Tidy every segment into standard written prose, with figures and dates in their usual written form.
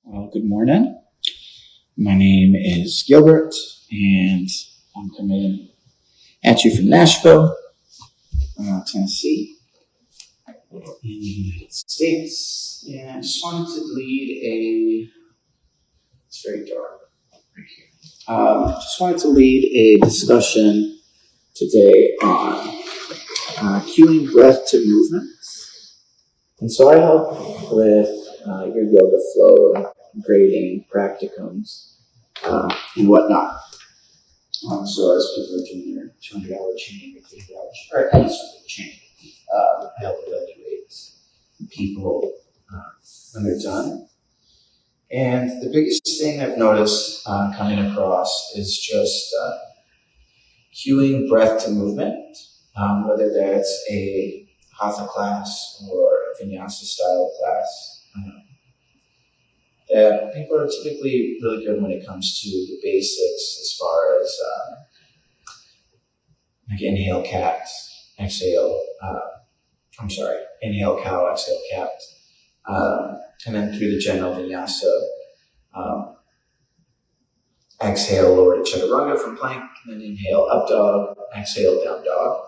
Well, good morning. My name is Gilbert, and I'm coming at you from Nashville, Tennessee, in the United States. And I just wanted to lead it's very dark right here. Just wanted to lead a discussion today on cueing breath to movement. And so I help with your yoga flow and grading practicums and whatnot. So as people are doing their 200-hour chain or 50-hour chain, or any sort of chain, I help evaluate people when they're done. And the biggest thing I've noticed coming across is just cueing breath to movement, whether that's a hatha class or a vinyasa style class. People are typically really good when it comes to the basics as far as like inhale, cat, exhale. Inhale, cow, exhale, cat. And then through the general vinyasa, exhale, lower to chaturanga from plank, and then inhale, up dog, exhale, down dog.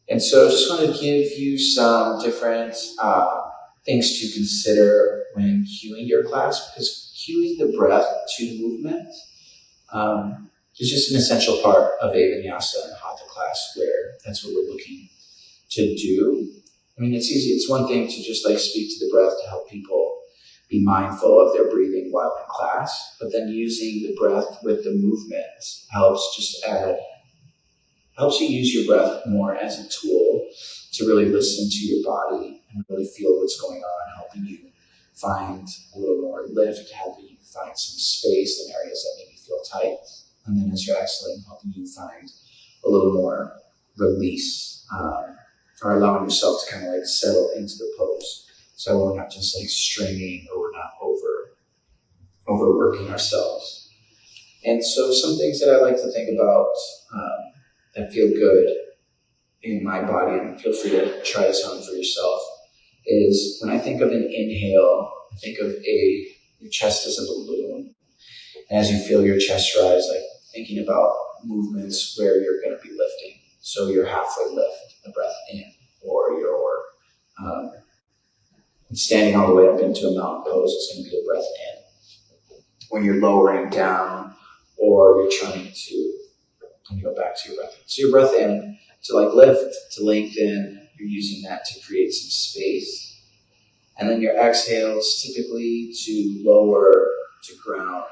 And so I just want to give you some different things to consider when cueing your class, because cueing the breath to movement is just an essential part of a vinyasa and hatha class, where that's what we're looking to do. I mean, it's easy. It's one thing to just speak to the breath to help people be mindful of their breathing while in class, but then using the breath with the movement helps you use your breath more as a tool to really listen to your body and really feel what's going on, helping you find a little more lift, helping you find some space in areas that maybe feel tight. And then as you're exhaling, helping you find a little more release, or allowing yourself to kind of settle into the pose. So we're not just stringing, or we're not overworking ourselves. And so some things that I like to think about that feel good in my body, and feel free to try this on for yourself, is when I think of an inhale, I think of your chest as a balloon. And as you feel your chest rise, thinking about movements where you're going to be lifting. So you're halfway lift, the breath in, or you're standing all the way up into a mountain pose, it's going to be a breath in. When you're lowering down, or you're trying to, let me go back to your breath in. So your breath in, to lift, to lengthen, you're using that to create some space. And then your exhales, typically to lower to ground,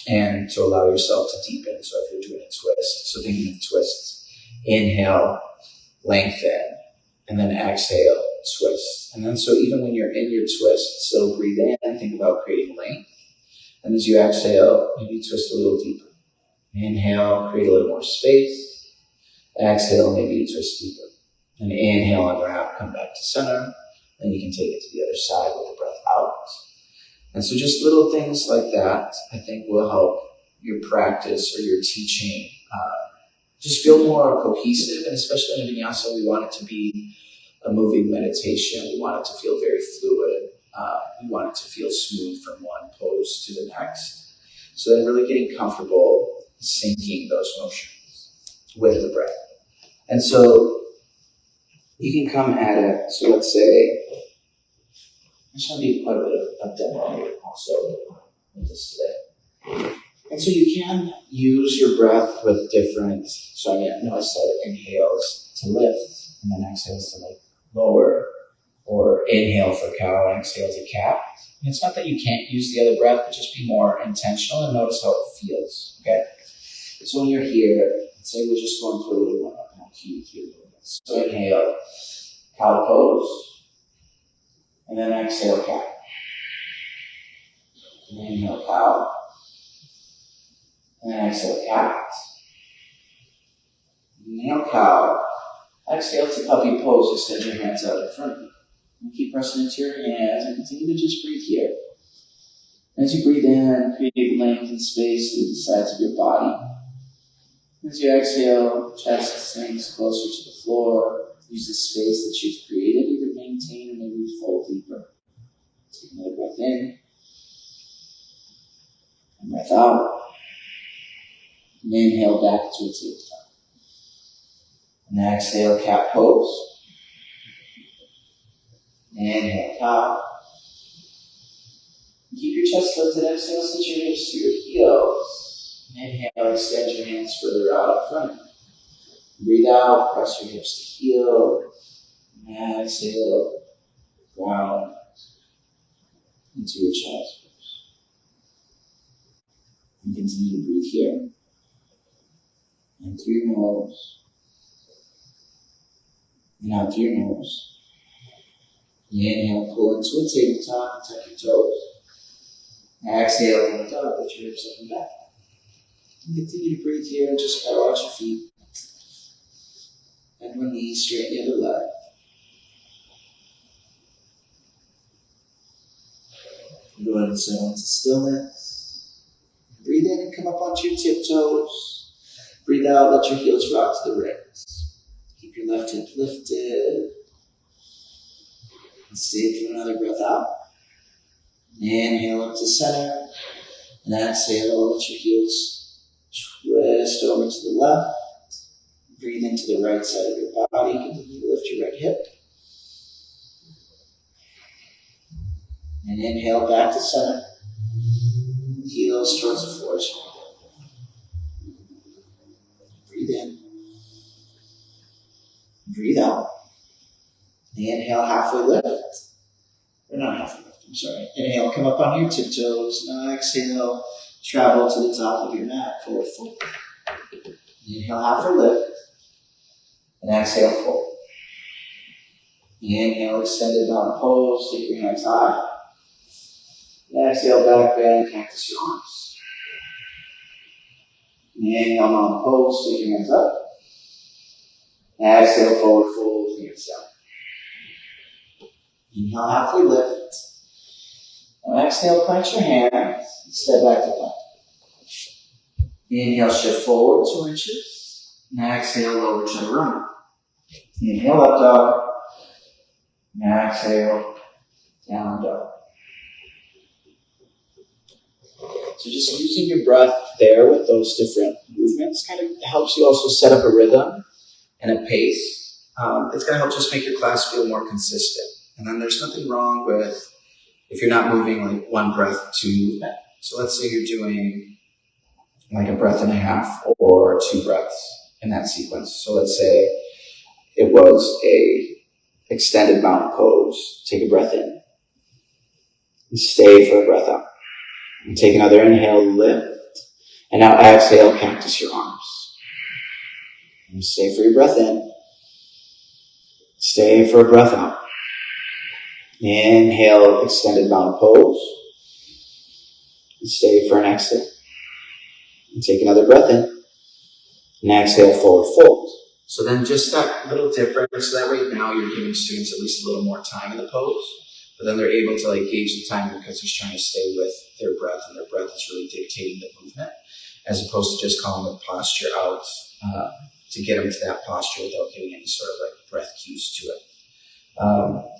and to allow yourself to deepen. So if you're doing a twist, so thinking of twists, inhale, lengthen, and then exhale, twist. And then so even when you're in your twist, still breathe in, think about creating length. And as you exhale, maybe twist a little deeper. Inhale, create a little more space. Exhale, maybe you twist deeper. And inhale, unwrap, come back to center. Then you can take it to the other side with the breath out. And so just little things like that, I think, will help your practice or your teaching just feel more cohesive. And especially in a vinyasa, we want it to be a moving meditation. We want it to feel very fluid. We want it to feel smooth from one pose to the next. So then really getting comfortable syncing those motions with the breath. And so you can come at it. So let's say, there's going to be quite a bit of demo also with this today. And so you can use your breath with different, so I said inhales to lift, and then exhales to lower, or inhale for cow and exhale to cat. And it's not that you can't use the other breath, but just be more intentional and notice how it feels, okay? So when you're here, let's say we're just going through a little warm-up, and I'll cue you through movements. So inhale, cow pose, and then exhale, cat. And inhale, cow. And then exhale, cat. Inhale, cow. Exhale to puppy pose. Extend your hands out in front of you. And keep pressing into your hands and continue to just breathe here. As you breathe in, create length and space through the sides of your body. As you exhale, chest sinks closer to the floor. Use the space that you've created, either maintain or maybe fold deeper. Take another breath in and breath out. And inhale back to a tabletop. And exhale, cat pose. Inhale, cow. Keep your chest lifted. Exhale, sit your hips to your heels. Inhale, extend your hands further out in front of you. Breathe out, press your hips to heel. And exhale, ground into your chest. And continue to breathe here. And through your nose. And out through your nose. Inhale, pull into a tabletop, tuck your toes. Exhale, lift up, lift your hips up and back. And continue to breathe here, just pedal out your feet. Bend one knee, straighten the other leg. Go ahead and settle into stillness. Breathe in and come up onto your tiptoes. Breathe out, let your heels rock to the ribs. Keep your left hip lifted. And stay for another breath out. Inhale up to center. And exhale, let your heels twist over to the left. Breathe into the right side of your body. Continue to lift your right hip. And inhale back to center. Heels towards the floor. Breathe in. Breathe out. Inhale, halfway lift. Or not halfway lift, I'm sorry. Inhale, come up on your tiptoes. Now exhale, travel to the top of your mat, forward fold. Inhale, halfway lift. And exhale, fold. Inhale, extended mountain pose. Take your hands high. And exhale, back bend, cactus your arms. Inhale, mountain pose. Take your hands up. Exhale, forward fold, hands down. Inhale, halfway lift. Now exhale, plank your hands. Step back to plank. Inhale, shift forward 2 inches. Now exhale, lower chaturanga. Inhale, up dog. Now exhale, down dog. So just using your breath there with those different movements kind of helps you also set up a rhythm and a pace. It's going to help just make your class feel more consistent. And then there's nothing wrong with if you're not moving like one breath to movement. So let's say you're doing like a breath and a half or 2 breaths in that sequence. So let's say it was a extended mountain pose. Take a breath in and stay for a breath out. And take another inhale, lift. And now exhale, cactus your arms. And stay for your breath in. Stay for a breath out. Inhale, extended mountain pose. And stay for an exhale. And take another breath in. And exhale, forward fold. So then just that little difference, so that way now you're giving students at least a little more time in the pose, but then they're able to like gauge the time because they're trying to stay with their breath, and their breath is really dictating the movement, as opposed to just calling the posture out to get them to that posture without giving any sort of like breath cues to it.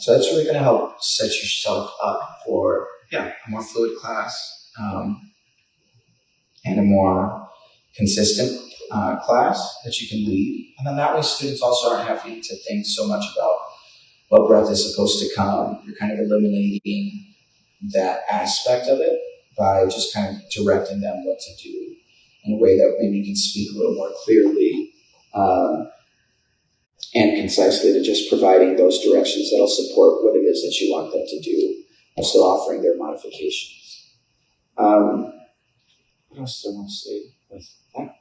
So that's really going to help set yourself up for a more fluid class and a more consistent class that you can lead. And then that way students also aren't having to think so much about what breath is supposed to come. You're kind of eliminating that aspect of it by just kind of directing them what to do in a way that maybe you can speak a little more clearly and concisely, to just providing those directions that'll support what it is that you want them to do, while still offering their modifications. What else do I want to say with that?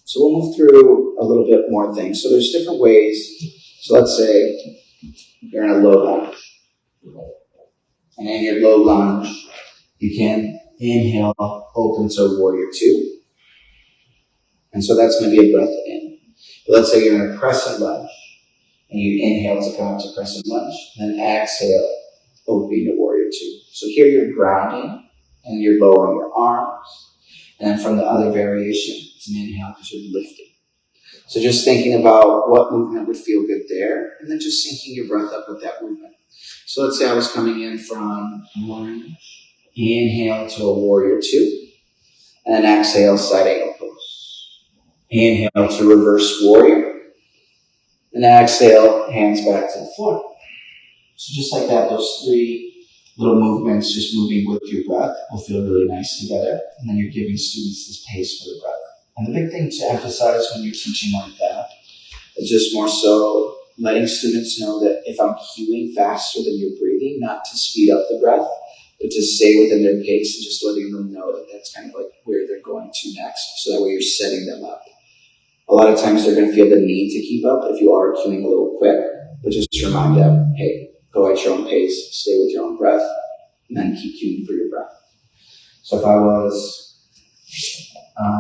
So we'll move through a little bit more things. So there's different ways. So let's say you're in a low lunge. And in your low lunge, you can inhale, open to warrior 2. And so that's going to be a breath in. But let's say you're in a crescent lunge, and you inhale to come up to crescent lunge, and then exhale, opening to warrior 2. So here you're grounding, and you're lowering your arms. And then from the other variation, it's an inhale because you're lifting. So just thinking about what movement would feel good there, and then just syncing your breath up with that movement. So let's say I was coming in from one, inhale to a warrior two, and then exhale, side angle pose. Inhale to reverse warrior, and exhale, hands back to the floor. So just like that, those three little movements, just moving with your breath, will feel really nice together. And then you're giving students this pace for the breath. And the big thing to emphasize when you're teaching like that is just more so letting students know that if I'm cueing faster than you're breathing, not to speed up the breath, but to stay within their pace and just letting them know that that's kind of like where they're going to next. So that way you're setting them up. A lot of times they're going to feel the need to keep up if you are cueing a little quick, but just remind them, hey, go at your own pace, stay with your own breath, and then keep cueing for your breath. So if I was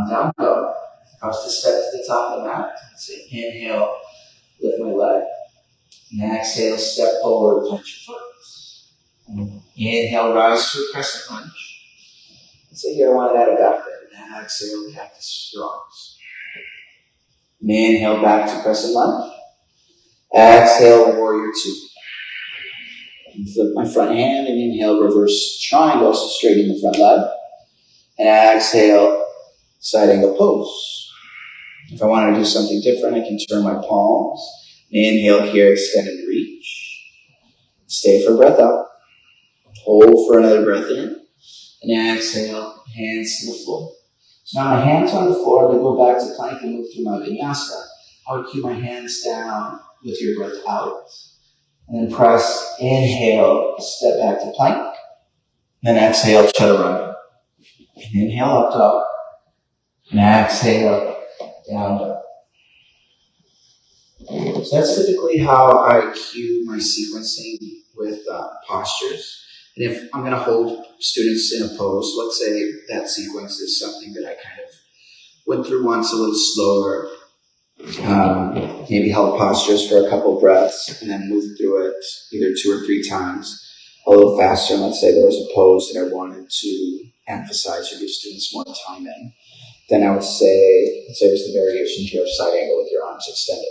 down dog, if I was to step to the top of the mat, say inhale, lift my leg, and exhale, step forward, touch your foot. Inhale, rise to a crescent lunge. Let's say here I want to add a back bend, and exhale, cactus your arms. And inhale, back to crescent lunge. Exhale, warrior two. And flip my front hand and inhale, reverse triangle, so straighten the front leg. And exhale, side angle pose. If I wanted to do something different, I can turn my palms. Inhale here, extend and reach. Stay for a breath out. Hold for another breath in. And exhale, hands to the floor. So now my hands on the floor, they go back to plank and move through my vinyasa. I would keep my hands down with your breath out. And then press, inhale, step back to plank. And then exhale, chaturanga. Inhale, up dog. And exhale, down dog. So that's typically how I cue my sequencing with postures. And if I'm going to hold students in a pose, let's say that sequence is something that I kind of went through once a little slower, maybe held postures for a couple of breaths, and then moved through it either 2 or 3 times a little faster. And let's say there was a pose that I wanted to emphasize or give students more time in. Then I would say, let's say it was the variation here of side angle with your arms extended.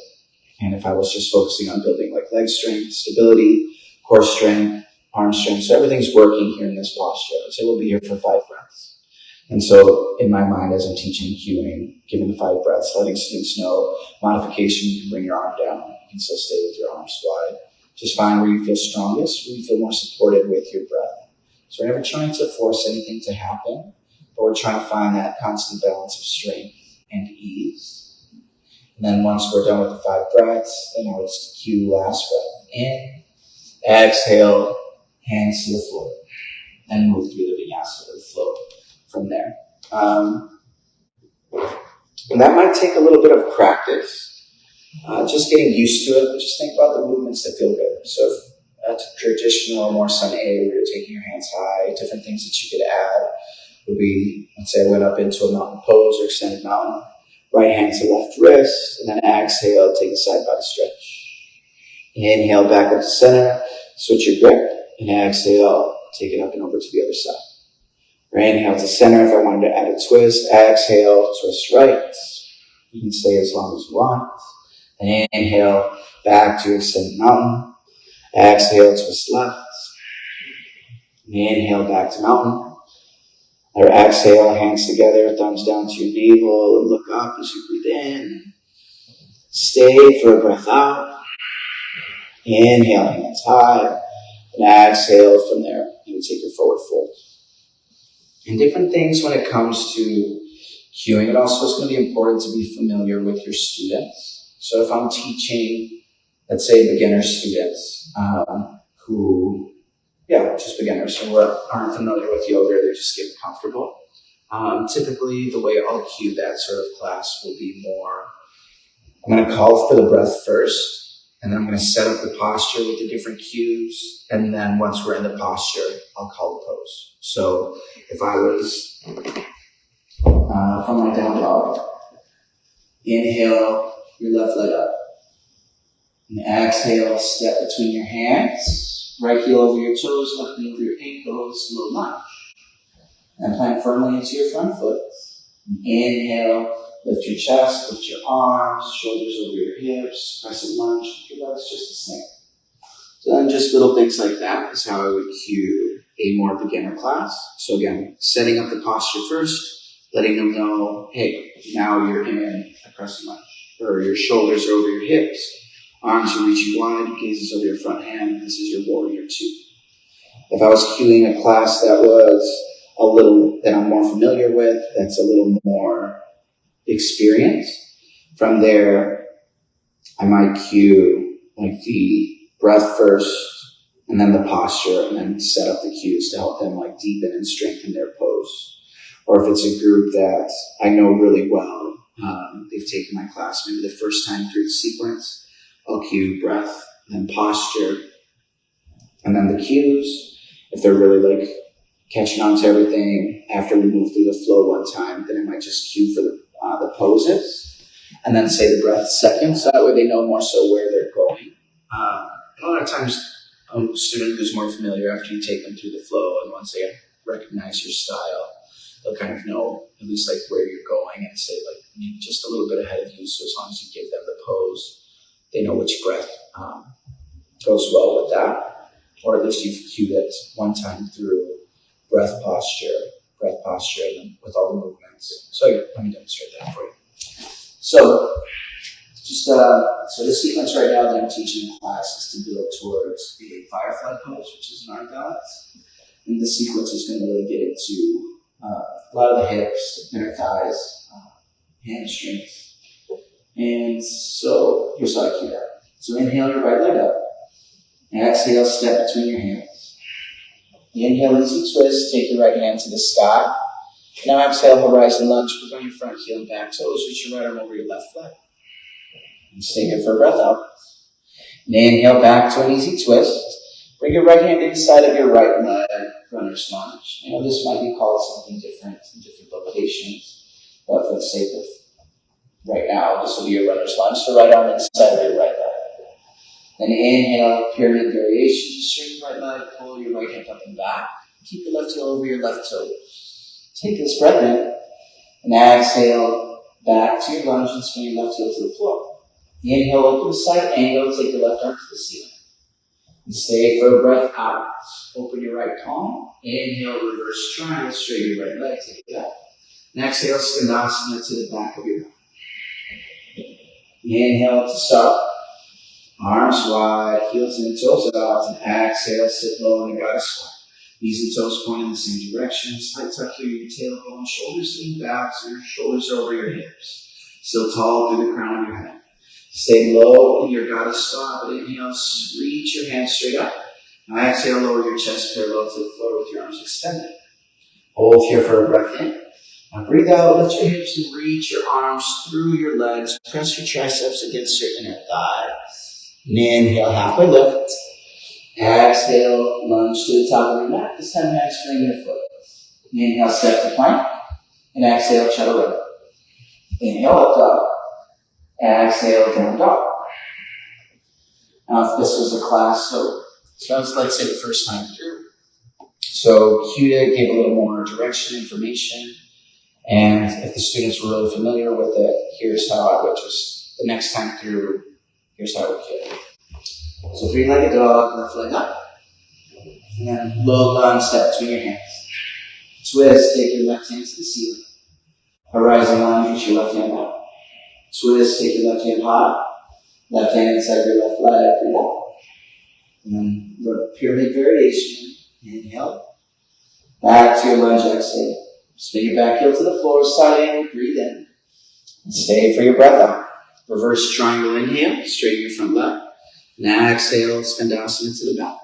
And if I was just focusing on building like leg strength, stability, core strength, arm strength, so everything's working here in this posture. I would say we'll be here for 5 breaths. And so in my mind, as I'm teaching cueing, giving the 5 breaths, letting students know modification, you can bring your arm down, you can still stay with your arms wide. Just find where you feel strongest, where you feel more supported with your breath. So we're never trying to force anything to happen, but we're trying to find that constant balance of strength and ease. And then once we're done with the 5 breaths, then I would cue last breath in, exhale, hands to the floor, and move through the vinyasa or the flow from there. And that might take a little bit of practice, just getting used to it, but just think about the movements that feel good. So if that's traditional, more sun A, where you're taking your hands high, different things that you could add would be, let's say I went up into a mountain pose or extended mountain, right hand to left wrist, and then exhale, take a side body stretch. Inhale, back up to center, switch your grip, and exhale, take it up and over to the other side. Or inhale to center if I wanted to add a twist. Exhale, twist right. You can stay as long as you want. And inhale, back to extended mountain. Exhale, twist left. And inhale, back to mountain. Or exhale, hands together, thumbs down to your navel, and look up as you breathe in. Stay for a breath out. Inhale, hands high. And exhale from there. You take your forward fold. And different things when it comes to cueing. It also is going to be important to be familiar with your students. So if I'm teaching, let's say beginner students just beginners who aren't familiar with yoga, they're just getting comfortable. Typically, the way I'll cue that sort of class will be more, I'm going to call for the breath first, and then I'm going to set up the posture with the different cues, and then once we're in the posture, I'll call the pose. So if I was from my down dog, inhale your left leg up, and exhale, step between your hands, right heel over your toes, left knee over your ankles, low lunge. And plant firmly into your front foot. Inhale, Lift your chest, lift your arms, shoulders over your hips, crescent lunge, your legs just the same. So then just little things like that is how I would cue a more beginner class. So again, setting up the posture first, letting them know, hey, now you're in a crescent lunge, or your shoulders are over your hips, arms are reaching wide, gazes over your front hand. This is your warrior two. If I was cueing a class that I'm more familiar with, that's a little more experienced, from there, I might cue like the breath first, and then the posture, and then set up the cues to help them like deepen and strengthen their pose. Or if it's a group that I know really well, they've taken my class maybe the first time through the sequence, I'll cue breath, then posture, and then the cues. If they're really like catching on to everything after we move through the flow one time, then I might just cue for the poses, and then say the breath second, so that way they know more so where they're going. A lot of times, a student who's more familiar, after you take them through the flow, and once they recognize your style, they'll kind of know at least like where you're going, and say like maybe just a little bit ahead of you. So as long as you give them the pose, they know which breath goes well with that. Or at least you've cued it one time through breath posture, and then with all the movements. So let me demonstrate that for you. So so the sequence right now that I'm teaching in class is to build towards a firefly pose, which is an arm balance. And the sequence is going to really get into a lot of the hips, inner thighs, hamstrings. And so here's how I cue that. So inhale your right leg up. Exhale, step between your hands. Inhale, easy twist. Take your right hand to the sky. Now exhale, horizon lunge. Put on your front heel and back toes. Reach your right arm over your left leg. And stay here for a breath out. And inhale, back to an easy twist. Bring your right hand to the side of your right leg. Runner's lunge. I know this might be called something different in different locations, but for the sake of right now, this will be a runner's lunge. So right arm inside of your right leg. Then inhale, pyramid variation. Just straighten your right leg, pull your right hip up and back. Keep your left heel over your left toe. Take this breath in, and exhale, back to your lunge and swing your left heel to the floor. Inhale, open to side angle, take your left arm to the ceiling. And stay for a breath out. Open your right palm. Inhale, reverse triangle, straighten your right leg, take it back. And exhale, skandasana to the back of your back. Inhale to start. Arms wide, heels in, toes out, and exhale, sit low in a goddess squat. Knees and toes point in the same direction. Slight tuck here, your tailbone, shoulders lean back, so your shoulders are over your hips. Still tall through the crown of your head. Stay low in your goddess squat, but inhale, reach your hands straight up. Now exhale, lower your chest parallel to the floor with your arms extended. Hold here for a breath in. Now breathe out, lift your hips and reach your arms through your legs. Press your triceps against your inner thighs. And inhale, halfway lift. Exhale, lunge to the top of your mat. This time, hamstring your foot. Inhale, step to plank. And exhale, chaturanga. Inhale, up dog. Exhale, down dog. Now, if this was a class, so let's say the first time through. So cue it, gave a little more direction, information. And if the students were really familiar with it, here's how I would just, the next time through, here's how I would cue it. So three-legged dog, left leg up. And then low lunge, step between your hands. Twist, take your left hand to the ceiling. Horizon lunge, reach your left hand out. Twist, take your left hand high. Left hand inside your left leg, breathe out. And then pyramid variation. Inhale. Back to your lunge, exhale. Spin your back heel to the floor, side angle, breathe in. And stay for your breath out. Reverse triangle, inhale, straighten your front leg. Now exhale, skandasana to the back.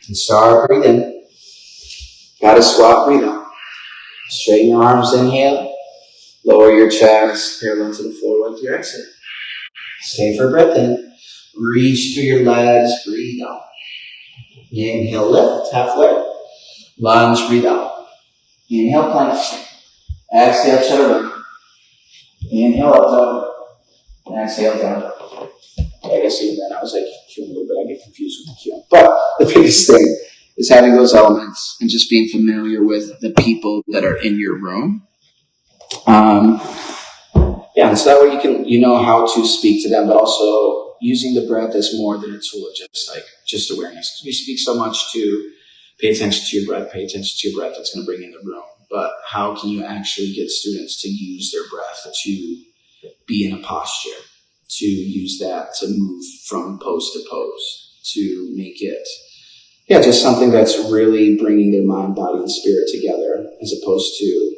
And start, breathe in. Goddess squat, breathe out. Straighten your arms, inhale. Lower your chest, parallel to the floor with your exhale. Stay for a breath in. Reach through your legs, breathe out. Inhale, lift, halfway. Lunge, breathe out. Inhale, plank. Exhale, chaturanga. Inhale, up dog. And exhale, down dog. I guess even then I was like cueing a little bit. I get confused with the cueing. But the biggest thing is having those elements and just being familiar with the people that are in your room. Yeah, and so that way you know how to speak to them, but also using the breath as more than a tool of just awareness. Because we speak so much to pay attention to your breath, pay attention to your breath. That's going to bring in the room. But how can you actually get students to use their breath to be in a posture, to use that to move from pose to pose, to make it, just something that's really bringing their mind, body, and spirit together, as opposed to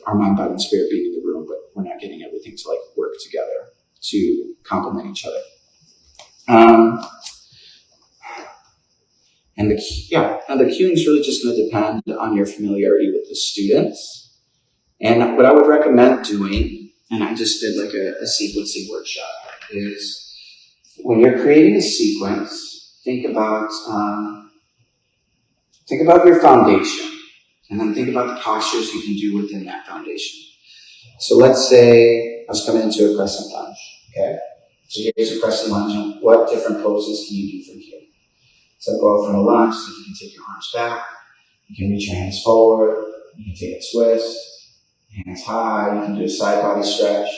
our mind, body, and spirit being in the room, but we're not getting everything to work together to complement each other. And the cueing is really just going to depend on your familiarity with the students. And what I would recommend doing, and I just did a sequencing workshop, is when you're creating a sequence, think about your foundation, and then think about the postures you can do within that foundation. So let's say I was coming into a crescent lunge, okay? So here's a crescent lunge, and what different poses can you do from here? So go from a lunge, so you can take your arms back, you can reach your hands forward, you can take a twist, hands high, you can do a side body stretch,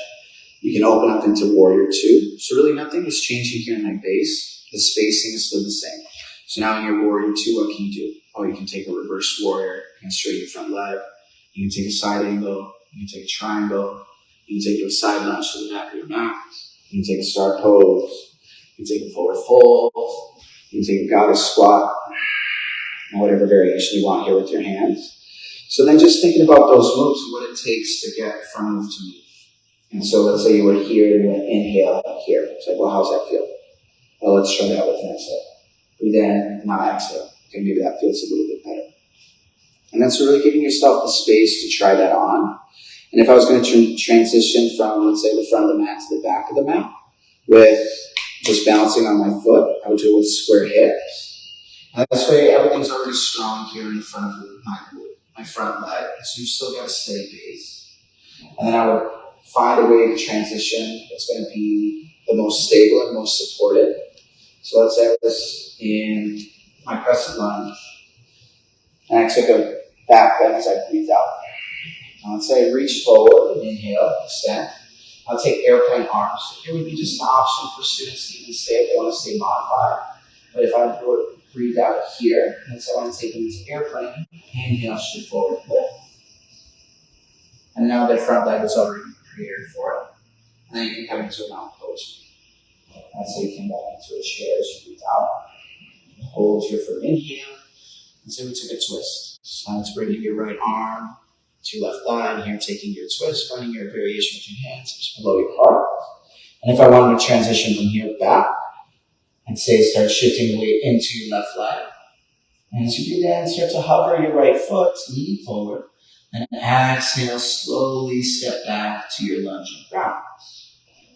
you can open up into warrior two. So really nothing is changing here in my base, the spacing is still the same. So now in your warrior two, what can you do? Oh, you can take a reverse warrior, you can straighten your front leg, you can take a side angle, you can take a triangle, you can take a side lunge to the back of your mat, you can take a star pose, you can take a forward fold, you can take a goddess squat, and whatever variation you want here with your hands. So then just thinking about those moves and what it takes to get from move to move. And so let's say you were here and you went inhale here. It's like, well, how's that feel? Well, let's try that with an exhale. Breathe in, now exhale. Okay, maybe that feels a little bit better. And that's really giving yourself the space to try that on. And if I was going to transition from, let's say, the front of the mat to the back of the mat, with just balancing on my foot, I would do it with square hips. And this way, everything's already strong here in the front of my front leg. So you still got a steady base. And then I would find a way to transition that's going to be the most stable and most supported. So let's say I was in my crescent lunge, and I took a back bend as I breathed out. And let's say I reach forward, inhale, extend. I'll take airplane arms. It would be just an option for students to even stay if they want to stay modified. But if I breathe out here, and so I want to take them into airplane, inhale, shift forward, lift. And now their front leg is already prepared for it. And then you can come into a mountain pose. Let's say you come back into a chair as you breathe out. Hold here for inhale. And so we took a twist. So now it's bringing your right arm to your left thigh, and here taking your twist, finding your variation with your hands just below your heart. And if I wanted to transition from here back, and say start shifting the weight into your left leg. And as you breathe in, start to hover your right foot, lean forward, and exhale, slowly step back to your lunging ground.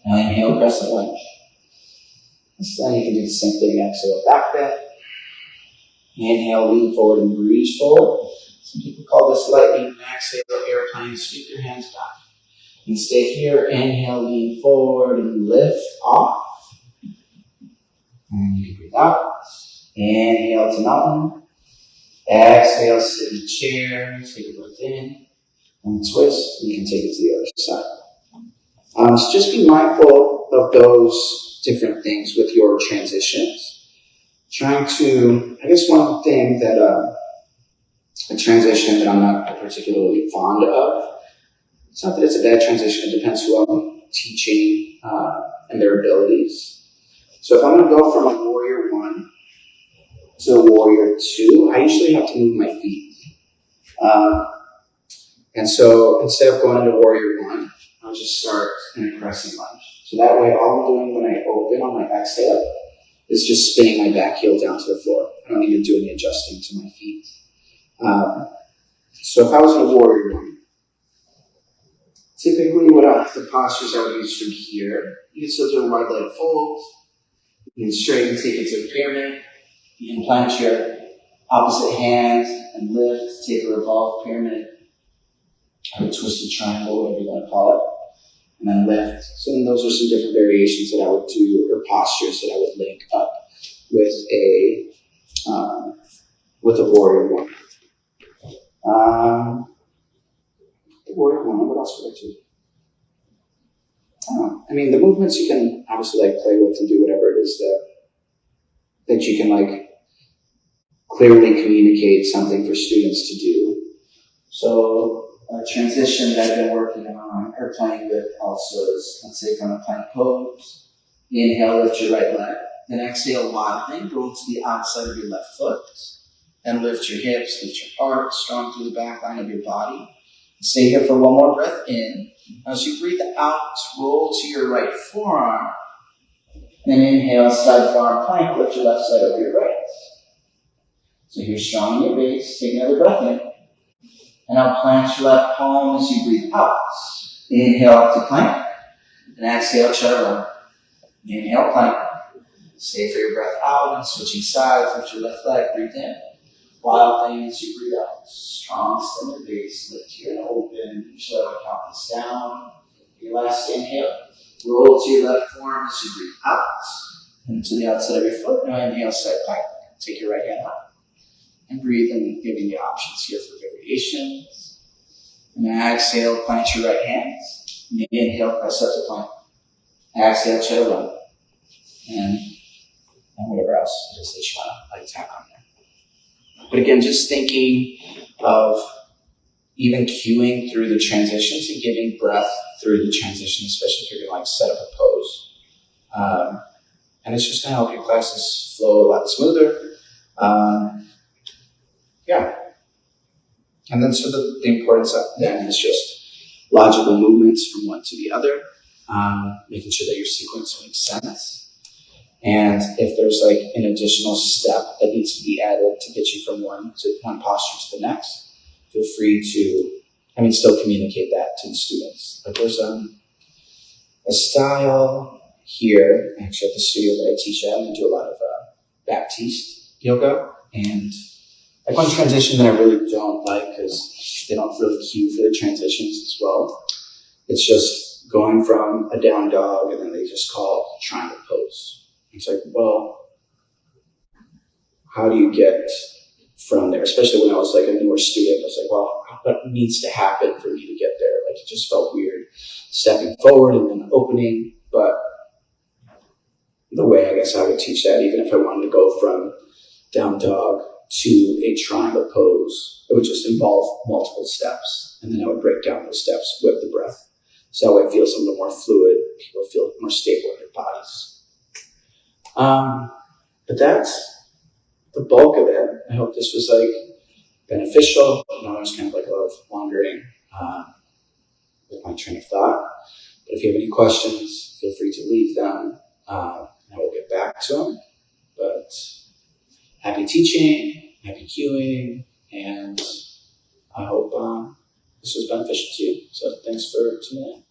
Now inhale, crescent lunge. So then you can do the same thing, exhale, back bend. Inhale, lean forward and reach forward. Some people call this lightning. Exhale, airplane, sweep your hands back. And stay here, inhale, lean forward and lift off. And you can breathe out. Inhale to mountain. Exhale, sit in the chair. Take a breath in. And twist. You can take it to the other side. So just be mindful of those different things with your transitions. Trying to, I guess one thing that a transition that I'm not particularly fond of, it's not that it's a bad transition, it depends who I'm teaching and their abilities. So if I'm going to go from a warrior one to a warrior two, I usually have to move my feet. And so instead of going into warrior one, I'll just start in a crescent lunge. So that way all I'm doing when I open on my exhale is just spinning my back heel down to the floor. I don't need to do any adjusting to my feet. So if I was in a warrior one, typically the postures I would use from here, you can still do a wide leg fold. You can straighten, take it to a pyramid. You can plant your opposite hand and lift, take a revolved pyramid, or a twisted triangle, whatever you want to call it, and then lift. So then those are some different variations that I would do, or postures that I would link up with a warrior one. Warrior one, what else would I do? I mean, the movements you can obviously like play with and do whatever it is that you can like clearly communicate something for students to do. So a transition that I've been working on or playing with also is, let's say, from a plank pose. Inhale, lift your right leg. Then exhale, waddling, roll to the outside of your left foot. And lift your hips, lift your heart, strong through the back line of your body. Stay here for one more breath in. As you breathe out, roll to your right forearm. Then inhale, side forearm plank, lift your left side over your right. So you're strong in your base. Take another breath in. And now plant your left palm as you breathe out. Inhale up to plank. And exhale, chaturanga. Inhale, plank. Stay for your breath out and switching sides. Lift your left leg, breathe in. Wild thing as you breathe out. Strong, stem your base. Lift here and open. Usually I would count this down. Your last inhale. Roll to your left forearm as you breathe out. And to the outside of your foot. Now inhale, side plank. Take your right hand up. And breathe in, giving you options here for variations. And then exhale, plant your right hands. And inhale, press up to plank. Exhale, chaturanga. And whatever else it is that you want to like tap on there. But again, just thinking of even cueing through the transitions and giving breath through the transition, especially if you're going to like set up a pose. And it's just going to help your classes flow a lot smoother. Yeah. And then so the importance of then is just logical movements from one to the other, making sure that your sequence makes sense. And if there's like an additional step that needs to be added to get you from one posture to the next, feel free to, still communicate that to the students. Like there's a style here, actually at the studio that I teach at, and I do a lot of Baptiste yoga. And like one transition that I really don't like because they don't really cue for the transitions as well. It's just going from a down dog and then they just call triangle pose. It's like, well, how do you get from there? Especially when I was like a newer student, I was like, well, what needs to happen for me to get there? Like it just felt weird stepping forward and then opening. But the way I guess I would teach that, even if I wanted to go from down dog to a triangle pose, it would just involve multiple steps. And then I would break down those steps with the breath. So that way it feels a little more fluid. People feel more stable in their bodies. But that's the bulk of it. I hope this was like beneficial. There was kind of like a lot of wandering with my train of thought. But if you have any questions, feel free to leave them. And I will get back to them. But happy teaching, happy cueing, and I hope this was beneficial to you. So thanks for tuning in.